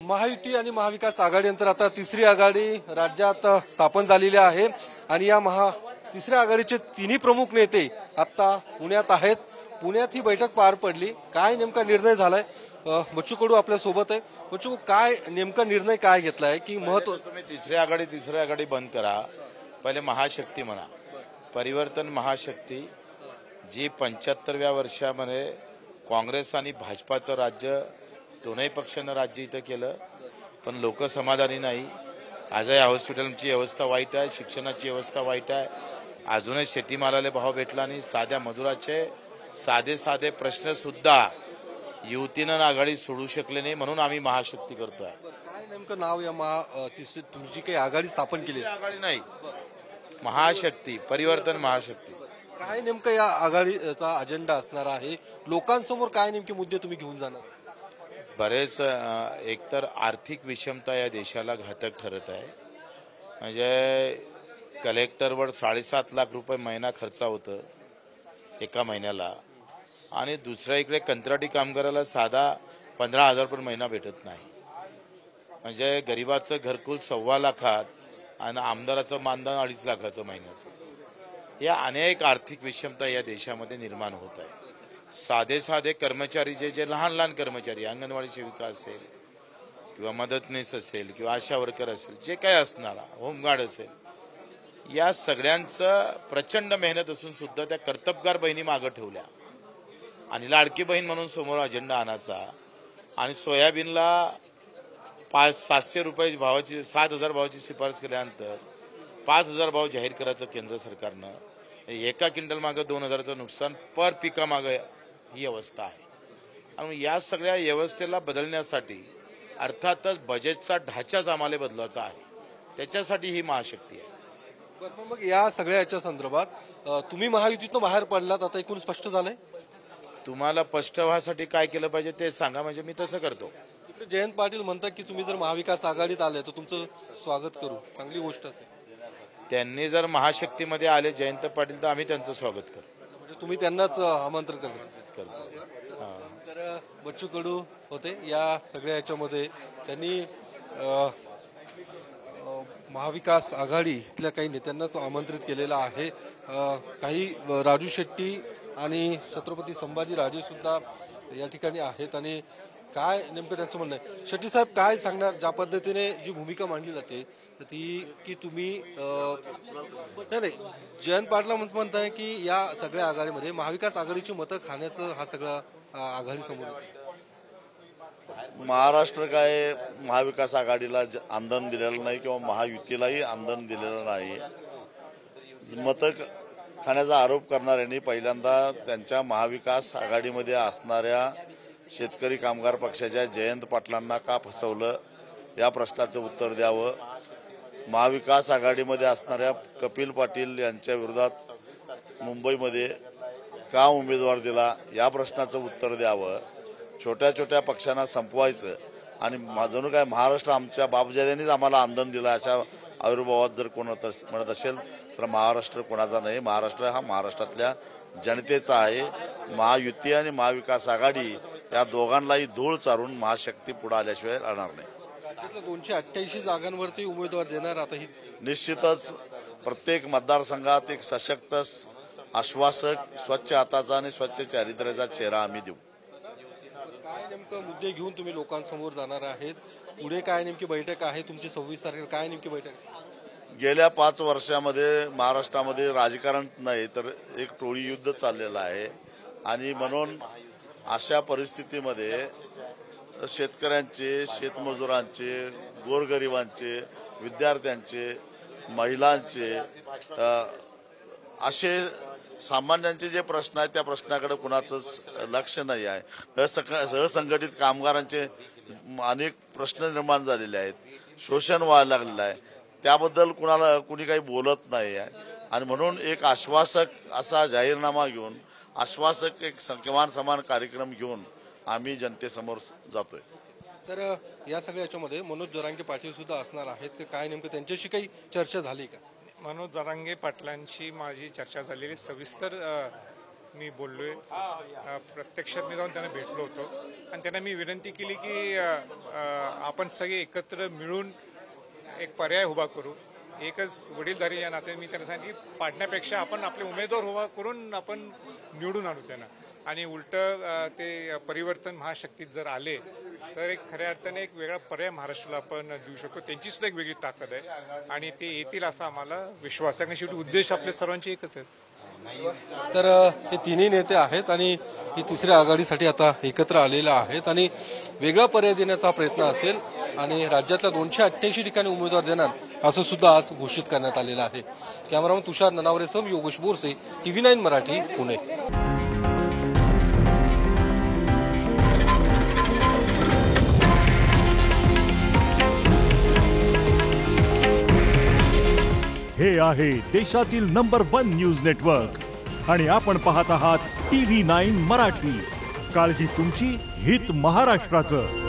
महायुती आणि महाविकास आघाडीनंतर आता तिसरी आघाडी राज्यात स्थापन झालेली आहे आणि या तिसऱ्या आघाडीचे तिन्ही प्रमुख नेते आता पुण्यात आहेत. पुण्यात ही बैठक पार पडली. काय नेमका निर्णय झालाय? बच्चू कडू आपल्या सोबत आहे. बच्चू, काय नेमका निर्णय काय घेतलाय की महत्व? तुम्ही तिसरी आघाडी बंद करा. पहिले महाशक्ती म्हणा, परिवर्तन महाशक्ती, जी 75व्या वर्षामध्ये काँग्रेस आणि भाजपाचं राज्य दोनही पक्षांना राज्य इथं केलं, पण लोक समाधानी नाही. आजही हॉस्पिटलची व्यवस्था वाईट आहे, शिक्षणाची व्यवस्था वाईट आहे. अजूनही शेतीमालाला भाव भेटला नाही. साध्या मजुराचे साधे प्रश्न सुद्धा युतीनं आघाडी सोडू शकले नाही, म्हणून आम्ही महाशक्ती करतोय. काय नेमकं नाव या तुमची काही आघाडी स्थापन केली? आघाडी नाही, महाशक्ती, परिवर्तन महाशक्ती. काय नेमकं या आघाडीचा अजेंडा असणार आहे? लोकांसमोर काय नेमके मुद्दे तुम्ही घेऊन जाणार? बरेच एकतर आर्थिक विषमता या देशाला घातक ठरत आहे. म्हणजे कलेक्टरवर 7.5 लाख रुपये महिना खर्च होतं एका महिन्याला, आणि दुसऱ्या इकडे कंत्राटी कामगाराला साधा 15,000 रुपये महिना भेटत नाही. म्हणजे गरिबाचं घरकुल 1.25 लाखात आणि आमदाराचं मानधन 2.5 लाखाचं महिन्याचं. या अनेक आर्थिक विषमता या देशामध्ये निर्माण होत आहे. साधे कर्मचारी जे लहान कर्मचारी, अंगणवाडी सेविका असेल किंवा मदतनीस असेल किंवा आशा वर्कर असेल, जे काही असणारा होमगार्ड असेल, या सगळ्यांचं प्रचंड मेहनत असून सुद्धा त्या कर्तबगार बहिणी मागं ठेवल्या आणि लाडकी बहीण म्हणून समोर अजेंडा आणायचा. आणि सोयाबीनला 700 रुपये भावाची, 7,000 भावाची शिफारस केल्यानंतर 5,000 भाव जाहीर करायचं केंद्र सरकारनं. एका क्विंटल मागं 2,000चं नुकसान पर पिका मागं ही अवस्था आहे. आणि या सगळ्या व्यवस्थेला बदलण्यासाठी अर्थातच बजेटचा ढाचाच आम्हाला बदलायचा आहे. त्याच्यासाठी ही महाशक्ती आहे. मग या सगळ्या याच्या संदर्भात तुम्ही महायुतीतून बाहेर पडलात, आता एकूण स्पष्ट झालंय. तुम्हाला स्पष्ट व्हायसाठी काय केलं पाहिजे ते सांगा, म्हणजे मी तसं करतो. जयंत पाटील म्हणतात की तुम्ही जर महाविकास आघाडीत आले तर तुमचं स्वागत करू, चांगली गोष्ट असेल. त्यांनी जर महाशक्तीमध्ये आले जयंत पाटील तर आम्ही त्यांचं स्वागत करू. म्हणजे तुम्ही त्यांनाच आमंत्रण करतो. तर बच्चू कडू होते या सगळ्या याच्यामध्ये. त्यांनी महाविकास आघाडीतल्या काही नेत्यांनाच आमंत्रित केलेलं आहे. काही राजू शेट्टी आणि छत्रपती संभाजीराजे सुद्धा या ठिकाणी आहेत. आणि काय नेमकं त्यांचं म्हणणं आहे? शेट्टी साहेब, काय सांगणार? ज्या पद्धतीने जी भूमिका मांडली जाते ती की तुम्ही नाही, जयंत पाटला म्हणताय की या सगळ्या आघाडीमध्ये महाविकास आघाडीची मतं खाण्याचं हा सगळा आघाडी समोर. महाराष्ट्र काय महाविकास आघाडीला आमदान दिलेलं नाही किंवा महायुतीलाही आमदान दिलेलं नाही. मतं खाण्याचा आरोप करणाऱ्यांनी पहिल्यांदा त्यांच्या महाविकास आघाडीमध्ये असणाऱ्या शेतकरी कामगार पक्षाच्या जयंत पाटलांना का फसवलं या प्रश्नाचं उत्तर द्यावं. महाविकास आघाडीमध्ये असणाऱ्या कपिल पाटील यांच्या विरोधात मुंबईमध्ये का उमेदवार दिला या प्रश्नाचं उत्तर द्यावं. छोट्या पक्षांना संपवायचं आणि जणू काय महाराष्ट्र आमच्या बापजाद्यांनीच आम्हाला आमदान दिलं अशा आविर्भावात जर कोण म्हणत असेल तर महाराष्ट्र कोणाचा नाही. महाराष्ट्र हा महाराष्ट्रातल्या जनतेचा आहे. महायुती आणि महाविकास आघाडी या दोघांनाही धूळ चारून महाशक्ती पुढे आल्याशिवाय राहणार नाही. राज्यातल्या 288 जागांवरती उमेदवार देणार. आता ही निश्चितच प्रत्येक मतदारसंघात एक सशक्त, आश्वासक, स्वच्छ हाताचा आणि स्वच्छ चारित्र्याचा चेहरा आम्ही देऊ. काय नेमकं मुद्दे घेऊन तुम्ही लोकांसमोर जाणार आहेत? पुढे काय नेमकी बैठक आहे तुमची 26 तारखेला? काय नेमकी बैठक? गेल्या 5 वर्षामध्ये महाराष्ट्रामध्ये राजकारण नाही तर एक टोळी युद्ध चाललेलं आहे. आणि म्हणून अशा परिस्थितीमध्ये शेतकऱ्यांचे, शेतमजुरांचे, गोरगरिबांचे, विद्यार्थ्यांचे, महिलांचे असे सामान्यांचे जे प्रश्न आहेत त्या प्रश्नाकडे कुणाचंच लक्ष नाही आहे. असंघटित कामगारांचे अनेक प्रश्न निर्माण झालेले आहेत. शोषण व्हायला लागलेलं आहे. त्याबद्दल कुणी काही बोलत नाही आहे. आणि म्हणून एक आश्वासक असा जाहीरनामा घेऊन, आश्वासक एक किमान समान कार्यक्रम घेऊन आम्ही जनतेसमोर जातोय. तर या सगळ्या याच्यामध्ये मनोज जरांगे पाटील सुद्धा असणार आहेत. ते काय नेमकं त्यांच्याशी काही चर्चा झाली का? मनोज जरांगे पाटलांशी माझी चर्चा झालेली, सविस्तर मी बोललोय, प्रत्यक्षात मी जाऊन त्यांना भेटलो होतो आणि त्यांना मी विनंती केली की आपण सगळे एकत्र मिळून एक पर्याय उभा करू. एकच वडीलधारी या नात्याने मी त्यांना सांगितलं की पाडण्यापेक्षा आपण आपले उमेदवार उभा करून आपण निवडून आणू त्यांना. आणि उलटं ते परिवर्तन महाशक्तीत जर आले तर एक खऱ्या अर्थाने एक वेगळा पर्याय महाराष्ट्राला आपण देऊ शकतो. त्यांची सुद्धा एक वेगळी ताकद आहे आणि ते येतील असा आम्हाला विश्वास आहे. शेवटी उद्देश आपले सर्वांचे एकच आहेत. तर हे तिन्ही नेते आहेत आणि ही तिसऱ्या आघाडीसाठी आता एकत्र आलेले आहेत आणि वेगळा पर्याय देण्याचा प्रयत्न असेल आणि राज्यातल्या 288 ठिकाणी उमेदवार देणार असं सुद्धा आज घोषित करण्यात आलेलं आहे. कॅमेरामन तुषार ननावरेसह योगेश बोरसे, TV9 मराठी, पुणे. हे आहे देशातील नंबर 1 न्यूज नेटवर्क आणि आपण पाहत आहात TV9 मराठी. काळजी तुमची, हित महाराष्ट्राचं.